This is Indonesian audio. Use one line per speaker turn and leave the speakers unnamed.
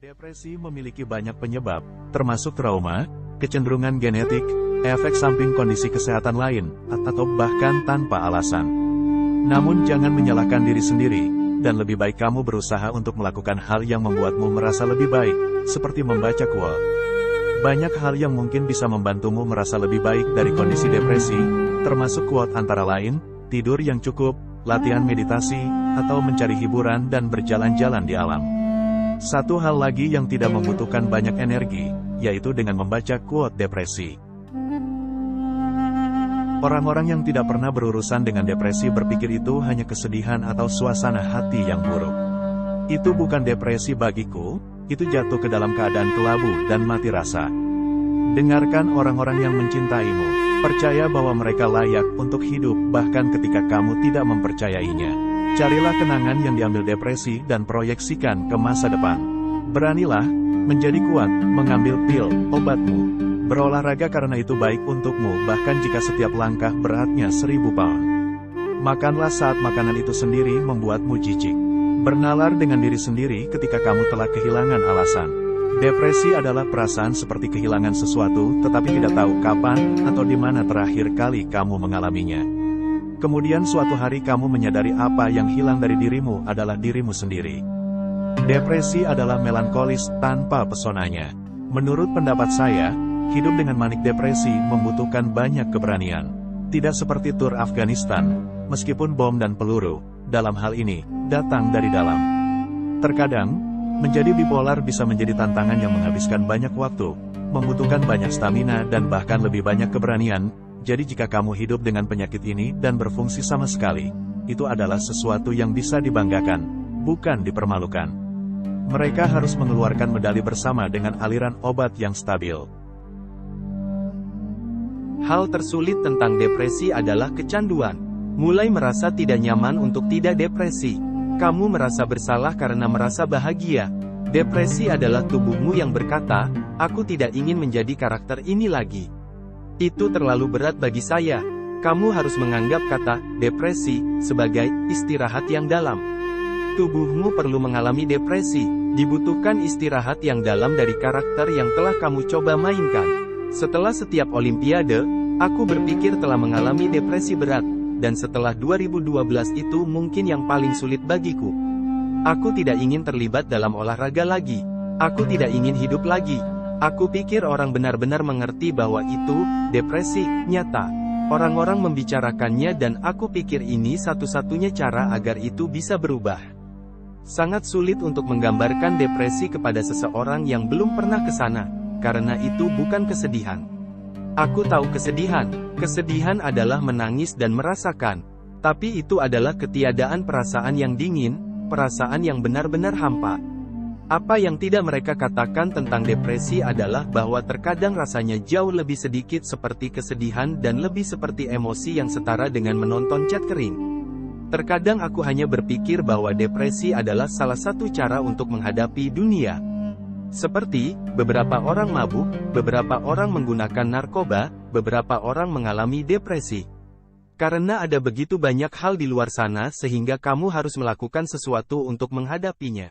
Depresi memiliki banyak penyebab, termasuk trauma, kecenderungan genetik, efek samping kondisi kesehatan lain, atau bahkan tanpa alasan. Namun jangan menyalahkan diri sendiri, dan lebih baik kamu berusaha untuk melakukan hal yang membuatmu merasa lebih baik, seperti membaca quote. Banyak hal yang mungkin bisa membantumu merasa lebih baik dari kondisi depresi, termasuk quote antara lain, tidur yang cukup, latihan meditasi, atau mencari hiburan dan berjalan-jalan di alam. Satu hal lagi yang tidak membutuhkan banyak energi, yaitu dengan membaca quote depresi. Orang-orang yang tidak pernah berurusan dengan depresi berpikir itu hanya kesedihan atau suasana hati yang buruk. Itu bukan depresi bagiku, itu jatuh ke dalam keadaan kelabu dan mati rasa. Dengarkan orang-orang yang mencintaimu, percaya bahwa mereka layak untuk hidup bahkan ketika kamu tidak mempercayainya. Carilah kenangan yang diambil depresi dan proyeksikan ke masa depan. Beranilah menjadi kuat, mengambil pil, obatmu. Berolahraga karena itu baik untukmu bahkan jika setiap langkah beratnya 1000 pound. Makanlah saat makanan itu sendiri membuatmu jijik. Bernalar dengan diri sendiri ketika kamu telah kehilangan alasan. Depresi adalah perasaan seperti kehilangan sesuatu tetapi tidak tahu kapan atau di mana terakhir kali kamu mengalaminya. Kemudian suatu hari kamu menyadari apa yang hilang dari dirimu adalah dirimu sendiri. Depresi adalah melankolis tanpa pesonanya. Menurut pendapat saya, hidup dengan manik depresi membutuhkan banyak keberanian. Tidak seperti tur Afghanistan, meskipun bom dan peluru, dalam hal ini, datang dari dalam. Terkadang, menjadi bipolar bisa menjadi tantangan yang menghabiskan banyak waktu, membutuhkan banyak stamina dan bahkan lebih banyak keberanian. Jadi jika kamu hidup dengan penyakit ini dan berfungsi sama sekali, itu adalah sesuatu yang bisa dibanggakan, bukan dipermalukan. Mereka harus mengeluarkan medali bersama dengan aliran obat yang stabil.
Hal tersulit tentang depresi adalah kecanduan. Mulai merasa tidak nyaman untuk tidak depresi. Kamu merasa bersalah karena merasa bahagia. Depresi adalah tubuhmu yang berkata, "Aku tidak ingin menjadi karakter ini lagi. Itu terlalu berat bagi saya." Kamu harus menganggap kata depresi sebagai istirahat yang dalam. Tubuhmu perlu mengalami depresi. Dibutuhkan istirahat yang dalam dari karakter yang telah kamu coba mainkan. Setelah setiap olimpiade, aku berpikir telah mengalami depresi berat, dan setelah 2012 itu mungkin yang paling sulit bagiku. Aku tidak ingin terlibat dalam olahraga lagi. Aku tidak ingin hidup lagi. Aku pikir orang benar-benar mengerti bahwa itu depresi nyata. Orang-orang membicarakannya dan aku pikir ini satu-satunya cara agar itu bisa berubah. Sangat sulit untuk menggambarkan depresi kepada seseorang yang belum pernah ke sana, karena itu bukan kesedihan. Aku tahu kesedihan. Kesedihan adalah menangis dan merasakan. Tapi itu adalah ketiadaan perasaan yang dingin, perasaan yang benar-benar hampa. Apa yang tidak mereka katakan tentang depresi adalah bahwa terkadang rasanya jauh lebih sedikit seperti kesedihan dan lebih seperti emosi yang setara dengan menonton cat kering. Terkadang aku hanya berpikir bahwa depresi adalah salah satu cara untuk menghadapi dunia. Seperti, beberapa orang mabuk, beberapa orang menggunakan narkoba, beberapa orang mengalami depresi. Karena ada begitu banyak hal di luar sana sehingga kamu harus melakukan sesuatu untuk menghadapinya.